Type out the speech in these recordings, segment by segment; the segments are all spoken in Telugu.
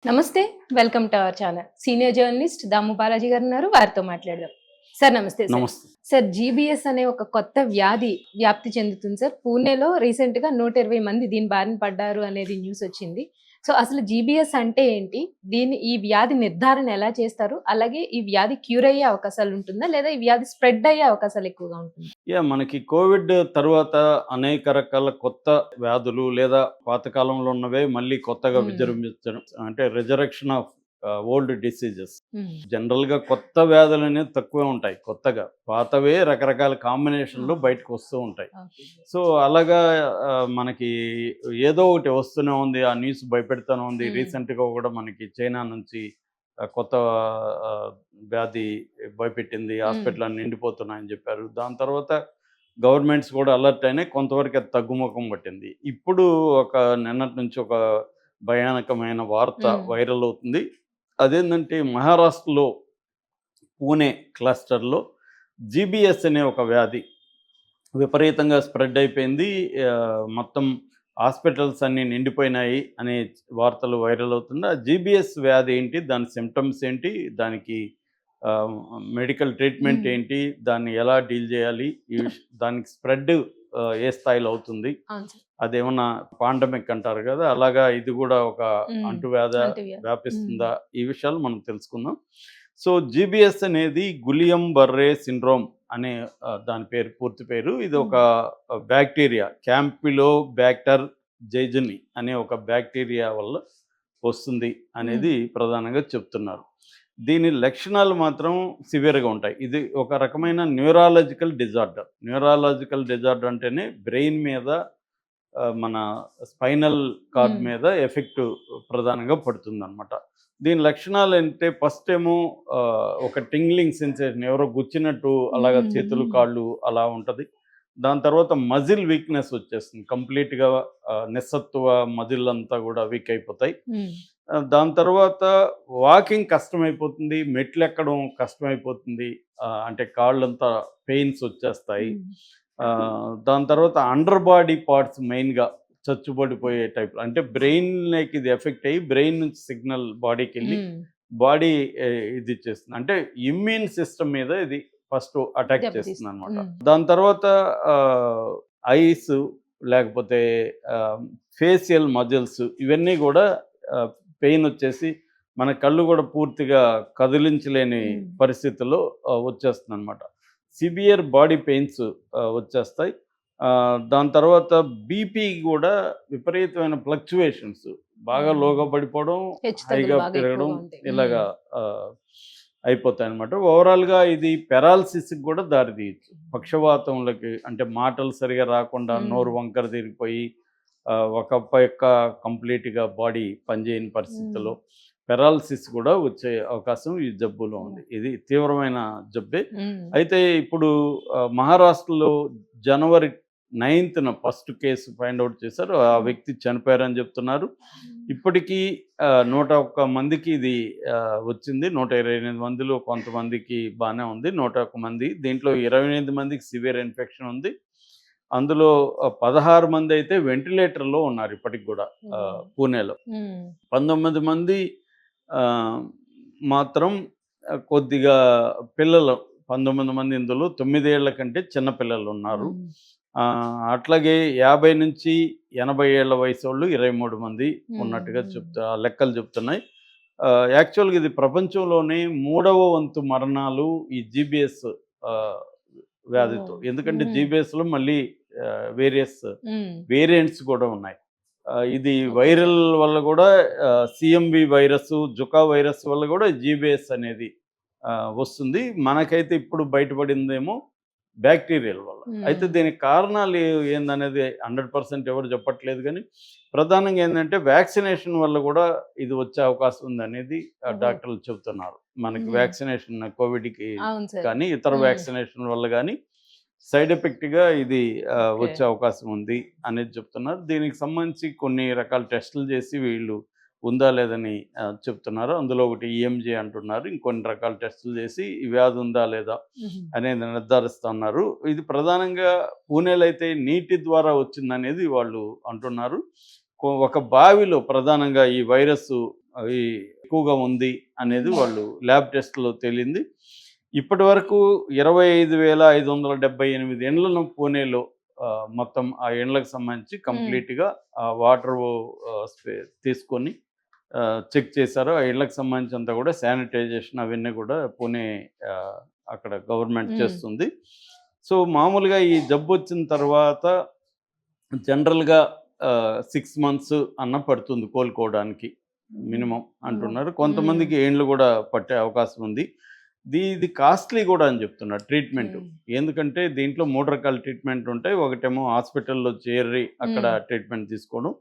నమస్తే. Welcome to our channel. Senior journalist Damu Balaji గారు ఉన్నారు. వారితో మాట్లాడదాం. సార్ నమస్తే సార్. నమస్తే. సార్ జీబీఎస్ అనే ఒక కొత్త వ్యాధి వ్యాప్తి చెందుతుంది సార్. పూణేలో రీసెంట్‌గా 120 మంది దీని బారిన పడ్డారు అనేది న్యూస్ వచ్చింది. సో అసలు జీబీఎస్ అంటే ఏంటి? ఈ వ్యాధి నిర్ధారణ ఎలా చేస్తారు? అలాగే ఈ వ్యాధి క్యూర్ అయ్యే అవకాశాలు ఉంటుందా? లేదా ఈ వ్యాధి స్ప్రెడ్ అయ్యే అవకాశాలు ఎక్కువగా ఉంటుందా? మనకి కోవిడ్ తర్వాత అనేక రకాల కొత్త వ్యాధులు లేదా పాతకాలంలో ఉన్నవే మళ్ళీ కొత్తగా హ్మ్. విజృంభించడం అంటే రిజరెక్షన్ ఆఫ్ ఓల్డ్ డిసీజెస్. హ్మ్. జనరల్గా కొత్త వ్యాధులు అనేవి తక్కువే ఉంటాయి. కొత్తగా పాతవే రకరకాల కాంబినేషన్లు బయటకు వస్తూ ఉంటాయి. ఓకే. సో అలాగా మనకి ఏదో ఒకటి వస్తూనే ఉంది. ఆ న్యూస్ భయపెడుతూనే ఉంది. రీసెంట్గా కూడా మనకి చైనా నుంచి కొత్త ఆ, వ్యాధి భయపెట్టింది. హాస్పిటల్ అన్ని నిండిపోతున్నాయని చెప్పారు. దాని తర్వాత గవర్నమెంట్స్ కూడా అలర్ట్ అయినాయి. కొంతవరకు అది తగ్గుముఖం పట్టింది. ఇప్పుడు ఒక నిన్నటి నుంచి ఒక భయానకమైన వార్త వైరల్ అవుతుంది. అదేంటంటే మహారాష్ట్రలో పూణే క్లస్టర్లో జీబీఎస్ అనే ఒక వ్యాధి విపరీతంగా స్ప్రెడ్ అయిపోయింది. మొత్తం హాస్పిటల్స్ అన్నీ నిండిపోయినాయి అనే వార్తలు వైరల్ అవుతుంది. ఆ జీబీఎస్ వ్యాధి ఏంటి, దాని సిమ్టమ్స్ ఏంటి, దానికి మెడికల్ ట్రీట్మెంట్ ఏంటి, దాన్ని ఎలా డీల్ చేయాలి, దానికి స్ప్రెడ్ ఏ స్థాయిలో అవుతుంది, అవును సార్. అదేమన్నా పాండమిక్ అంటారు కదా, అలాగా ఇది కూడా ఒక అంటువ్యాధ అంటువ్యాధి. వ్యాపిస్తుందా, ఈ విషయాలు మనం తెలుసుకుందాం. సో జీబీఎస్ అనేది గులియం బర్రే సిండ్రోమ్ అనే దాని పేరు, పూర్తి పేరు. ఇది ఒక బ్యాక్టీరియా, క్యాంపిలో బ్యాక్టర్ జైజుని అనే ఒక బ్యాక్టీరియా వల్ల వస్తుంది అనేది ప్రధానంగా చెప్తున్నారు. దీని లక్షణాలు మాత్రం సివియర్గా ఉంటాయి. ఇది ఒక రకమైన న్యూరాలజికల్ డిజార్డర్. న్యూరాలజికల్ డిజార్డర్ అంటేనే బ్రెయిన్ మీద మన స్పైనల్ కార్డ్ మీద ఎఫెక్ట్ ప్రధానంగా పడుతుందన్నమాట. దీని లక్షణాలు అంటే ఫస్ట్ ఏమో ఒక టింగ్లింగ్ సెన్సేషన్, ఎవరో గుచ్చినట్టు అలాగా చేతులు కాళ్ళు అలా ఉంటుంది. దాని తర్వాత మజిల్ వీక్నెస్ వచ్చేస్తుంది. కంప్లీట్గా నిస్సత్తువ మజిల్ అంతా కూడా వీక్ అయిపోతాయి. దాని తర్వాత వాకింగ్ కష్టమైపోతుంది, మెట్లు ఎక్కడం కష్టమైపోతుంది. అంటే కాళ్ళంతా పెయిన్స్ వచ్చేస్తాయి. దాని తర్వాత అండర్ బాడీ పార్ట్స్ మెయిన్గా చచ్చుబడిపోయే టైప్, అంటే బ్రెయిన్కి ఇది ఎఫెక్ట్ అయ్యి బ్రెయిన్ నుంచి సిగ్నల్ బాడీకి వెళ్ళి బాడీ ఇది ఇచ్చేస్తుంది. అంటే ఇమ్యూన్ సిస్టమ్ మీద ఇది ఫస్ట్ అటాక్ చేస్తుంది అనమాట. దాని తర్వాత ఐస్ లేకపోతే ఫేషియల్ మజిల్స్ ఇవన్నీ కూడా పెయిన్ వచ్చేసి మన కళ్ళు కూడా పూర్తిగా కదిలించలేని పరిస్థితుల్లో వచ్చేస్తుంది అనమాట. సివియర్ బాడీ పెయిన్స్ వచ్చేస్తాయి. దాని తర్వాత బీపీ కూడా విపరీతమైన ఫ్లక్చువేషన్స్, బాగా లోగా పడిపోవడం, హైగా పెరగడం, ఇలాగా అయిపోతాయి అనమాట. ఓవరాల్గా ఇది పెరాలసిస్కి కూడా దారితీయచ్చు. పక్షవాతంలోకి, అంటే మాటలు సరిగా రాకుండా నోరు వంకర తిరిగిపోయి ఒక పక్క కంప్లీట్గా బాడీ పనిచేయని పరిస్థితుల్లో పెరాలసిస్ కూడా వచ్చే అవకాశం ఈ జబ్బులో ఉంది. ఇది తీవ్రమైన జబ్బే. అయితే ఇప్పుడు మహారాష్ట్రలో జనవరి 9న ఫస్ట్ కేసు ఫైండ్ అవుట్ చేశారు. ఆ వ్యక్తి చనిపోయారని చెప్తున్నారు. ఇప్పటికీ 101 మందికి ఇది వచ్చింది. 128 మందిలో కొంతమందికి బాగానే ఉంది. 101 మంది, దీంట్లో 28 మందికి సివియర్ ఇన్ఫెక్షన్ ఉంది. అందులో 16 మంది అయితే వెంటిలేటర్లో ఉన్నారు ఇప్పటికి కూడా పూణేలో. 19 మంది మాత్రం కొద్దిగా పిల్లలు, 19 మంది, ఇందులో 9 ఏళ్ల కంటే చిన్న పిల్లలు ఉన్నారు. అట్లాగే 50 నుంచి 80 ఏళ్ల వయసు వాళ్ళు 23 మంది ఉన్నట్టుగా లెక్కలు చెప్తున్నాయి. యాక్చువల్గా ఇది ప్రపంచంలోనే 3వ వంతు మరణాలు ఈ జీబీఎస్ వ్యాధితో. ఎందుకంటే జీబీఎస్లో మళ్ళీ వేరియంట్స్ కూడా ఉన్నాయి. ఇది వైరల్ వల్ల కూడా సిఎంవి వైరస్, జుకా వైరస్ వల్ల కూడా జీబీఎస్ అనేది వస్తుంది. మనకైతే ఇప్పుడు బయటపడిందేమో బ్యాక్టీరియల్ వల్ల. అయితే దీనికి కారణాలు ఏందనేది 100% ఎవరు చెప్పట్లేదు. కానీ ప్రధానంగా ఏంటంటే వ్యాక్సినేషన్ వల్ల కూడా ఇది వచ్చే అవకాశం ఉందనేది డాక్టర్లు చెబుతున్నారు. మనకి వ్యాక్సినేషన్ కోవిడ్కి కానీ ఇతర వ్యాక్సినేషన్ వల్ల కానీ సైడ్ ఎఫెక్ట్గా ఇది వచ్చే అవకాశం ఉంది అనేది చెప్తున్నారు. దీనికి సంబంధించి కొన్ని రకాల టెస్టులు చేసి వీళ్ళు ఉందా లేదని చెప్తున్నారు. అందులో ఒకటి ఈఎంజీ అంటున్నారు. ఇంకొన్ని రకాల టెస్టులు చేసి ఈ వ్యాధి ఉందా లేదా అనేది నిర్ధారిస్తున్నారు. ఇది ప్రధానంగా పూణేలో అయితే నీటి ద్వారా వచ్చిందనేది వాళ్ళు అంటున్నారు. ఒక బావిలో ప్రధానంగా ఈ వైరస్ అవి ఎక్కువగా ఉంది అనేది వాళ్ళు ల్యాబ్ టెస్ట్లో తేలింది. ఇప్పటి వరకు 25,578 ఇండ్లను పూణేలో మొత్తం ఆ ఇండ్లకు సంబంధించి కంప్లీట్గా వాటర్ తీసుకొని చెక్ చేశారు. ఆ ఇళ్ళకి సంబంధించినంత కూడా శానిటైజేషన్ అవన్నీ కూడా పూణే అక్కడ గవర్నమెంట్ చేస్తుంది. సో మామూలుగా ఈ జబ్బు వచ్చిన తర్వాత జనరల్గా 6 మంత్స్ అన్న పడుతుంది కోలుకోవడానికి మినిమం అంటున్నారు. కొంతమందికి ఏండ్లు కూడా పట్టే అవకాశం ఉంది. ఇది కాస్ట్లీ కూడా అని చెప్తున్నారు ట్రీట్మెంట్. ఎందుకంటే దీంట్లో 3 రకాల ట్రీట్మెంట్ ఉంటాయి. ఒకటేమో హాస్పిటల్లో చేరి అక్కడ ట్రీట్మెంట్ తీసుకోవడం,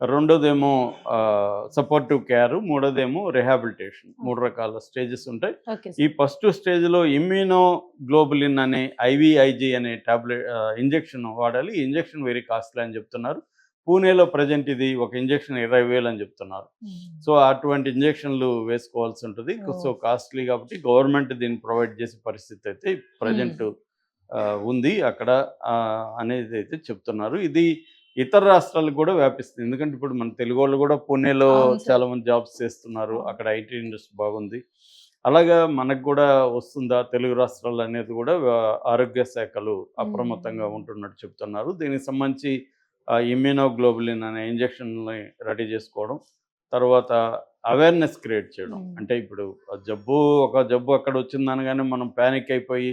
రెండోదేమో సపోర్టివ్ కేర్, మూడోదేమో రిహాబిలిటేషన్. 3 రకాల స్టేజెస్ ఉంటాయి. ఈ ఫస్ట్ స్టేజ్లో ఇమ్యూనోగ్లోబులిన్ అనే IVIG అనే టాబ్లెట్ ఇంజెక్షన్ వాడాలి. ఈ ఇంజెక్షన్ వెరీ కాస్ట్లీ అని చెప్తున్నారు. పూణేలో ప్రజెంట్ ఇది ఒక ఇంజెక్షన్ 20,000 అని చెప్తున్నారు. సో అటువంటి ఇంజెక్షన్లు వేసుకోవాల్సి ఉంటుంది. సో కాస్ట్లీ కాబట్టి గవర్నమెంట్ దీన్ని ప్రొవైడ్ చేసే పరిస్థితి అయితే ప్రజెంట్ ఉంది అక్కడ అనేది అయితే చెప్తున్నారు. ఇది ఇతర రాష్ట్రాలకు కూడా వ్యాపిస్తుంది. ఎందుకంటే ఇప్పుడు మన తెలుగు వాళ్ళు కూడా పూణేలో చాలామంది జాబ్స్ చేస్తున్నారు. అక్కడ ఐటీ ఇండస్ట్రీ బాగుంది. అలాగా మనకు కూడా వస్తుందా తెలుగు రాష్ట్రాలు అనేది కూడా ఆరోగ్య శాఖలు అప్రమత్తంగా ఉంటున్నట్టు చెప్తున్నారు. దీనికి సంబంధించి ఇమ్యూనోగ్లోబులిన్ అనే ఇంజెక్షన్ని రెడీ చేసుకోవడం, తర్వాత అవేర్నెస్ క్రియేట్ చేయడం. అంటే ఇప్పుడు ఒక జబ్బు అక్కడ వచ్చిందనగానే మనం ప్యానిక్ అయిపోయి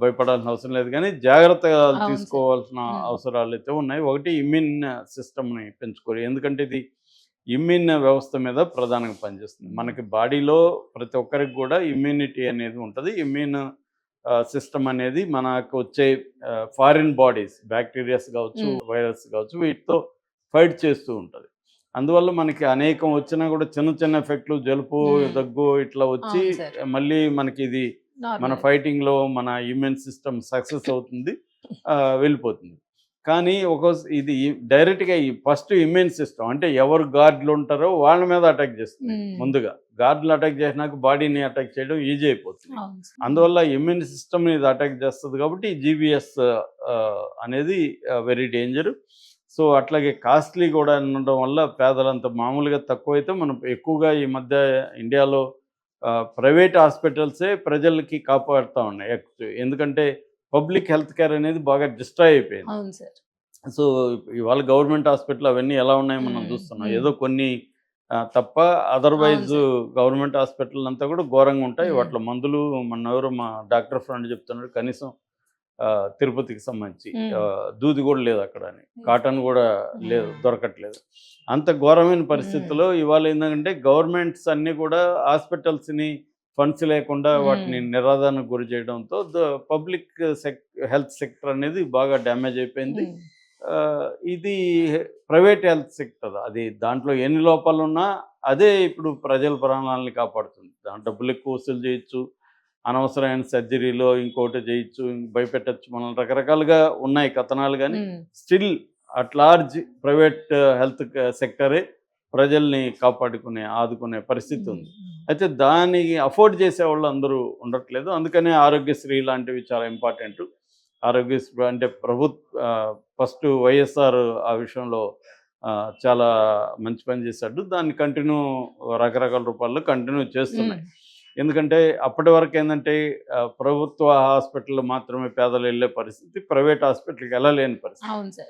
భయపడాల్సిన అవసరం లేదు, కానీ జాగ్రత్తగా తీసుకోవాల్సిన అవసరాలు అయితే ఉన్నాయి. ఒకటి ఇమ్యూన్ సిస్టమ్ని పెంచుకోవాలి. ఎందుకంటే ఇది ఇమ్యూన్ వ్యవస్థ మీద ప్రధానంగా పనిచేస్తుంది. మనకి బాడీలో ప్రతి ఒక్కరికి కూడా ఇమ్యూనిటీ అనేది ఉంటుంది. ఇమ్యూన్ సిస్టమ్ అనేది మనకు వచ్చే ఫారిన్ బాడీస్, బ్యాక్టీరియాస్ కావచ్చు, వైరస్ కావచ్చు, వీటితో ఫైట్ చేస్తూ ఉంటుంది. అందువల్ల మనకి అనేకం వచ్చినా కూడా చిన్న చిన్న ఎఫెక్ట్లు, జలుబు, దగ్గు ఇట్లా వచ్చి మళ్ళీ మనకి ఇది మన ఫైటింగ్లో మన ఇమ్యూన్ సిస్టమ్ సక్సెస్ అవుతుంది, వెళ్ళిపోతుంది. కానీ ఇది డైరెక్ట్గా ఈ ఫస్ట్ ఇమ్యూన్ సిస్టమ్ అంటే ఎవరు గార్డులు ఉంటారో వాళ్ళ మీద అటాక్ చేస్తుంది. ముందుగా గార్డులు అటాక్ చేసినాక బాడీని అటాక్ చేయడం ఈజీ అయిపోతుంది. అందువల్ల ఇమ్యూన్ సిస్టమ్ని ఇది అటాక్ చేస్తుంది. కాబట్టి GBS అనేది వెరీ డేంజర్. సో అట్లాగే కాస్ట్లీ కూడా ఉండడం వల్ల పేదలంత మామూలుగా తక్కువైతే మనం ఎక్కువగా ఈ మధ్య ఇండియాలో ప్రైవేట్ హాస్పిటల్సే ప్రజలకి కాపాడుతూ ఉన్నాయి. ఎందుకంటే పబ్లిక్ హెల్త్ కేర్ అనేది బాగా డిస్ట్రాయ్ అయిపోయింది. సో ఇవాళ గవర్నమెంట్ హాస్పిటల్ అవన్నీ ఎలా ఉన్నాయో మనం చూస్తున్నాం. ఏదో కొన్ని తప్ప అదర్వైజ్ గవర్నమెంట్ హాస్పిటల్ అంతా కూడా ఘోరంగా ఉంటాయి. వాటిలో మందులు మా డాక్టర్ ఫ్రెండ్ చెప్తున్నారు, కనీసం తిరుపతికి సంబంధించి దూది కూడా లేదు అక్కడ అని, కాటన్ కూడా లేదు, దొరకట్లేదు. అంత ఘోరమైన పరిస్థితుల్లో ఇవాళ ఏంటంటే గవర్నమెంట్స్ అన్నీ కూడా హాస్పిటల్స్ని ఫండ్స్ లేకుండా వాటిని నిరాదరణకు గురి చేయడంతో పబ్లిక్ హెల్త్ సెక్టర్ అనేది బాగా డ్యామేజ్ అయిపోయింది. ఇది ప్రైవేట్ హెల్త్ సెక్టర్, అది దాంట్లో ఎన్ని లోపాలు ఉన్నా అదే ఇప్పుడు ప్రజల ప్రాణాలని కాపాడుతుంది. దాంట్లో డబ్బులు ఎక్కువ వసూలు చేయొచ్చు, అనవసరమైన సర్జరీలో ఇంకోటి చేయొచ్చు, భయపెట్టచ్చు, మనం రకరకాలుగా ఉన్నాయి కథనాలు. కానీ still at large private health సెక్టరే ప్రజల్ని ఆదుకునే పరిస్థితి ఉంది. అయితే దానికి అఫోర్డ్ చేసేవాళ్ళు అందరూ ఉండట్లేదు. అందుకనే ఆరోగ్యశ్రీ లాంటివి చాలా ఇంపార్టెంట్. ఆరోగ్యశ్రీ అంటే ఫస్ట్ వైఎస్ఆర్ ఆ విషయంలో చాలా మంచి పని చేశాడు. దాన్ని కంటిన్యూ రకరకాల రూపాల్లో కంటిన్యూ చేస్తున్నాయి. ఎందుకంటే అప్పటి వరకు ఏంటంటే ప్రభుత్వ హాస్పిటల్ మాత్రమే పేదలు వెళ్ళే పరిస్థితి, ప్రైవేట్ హాస్పిటల్కి వెళ్ళలేని పరిస్థితి.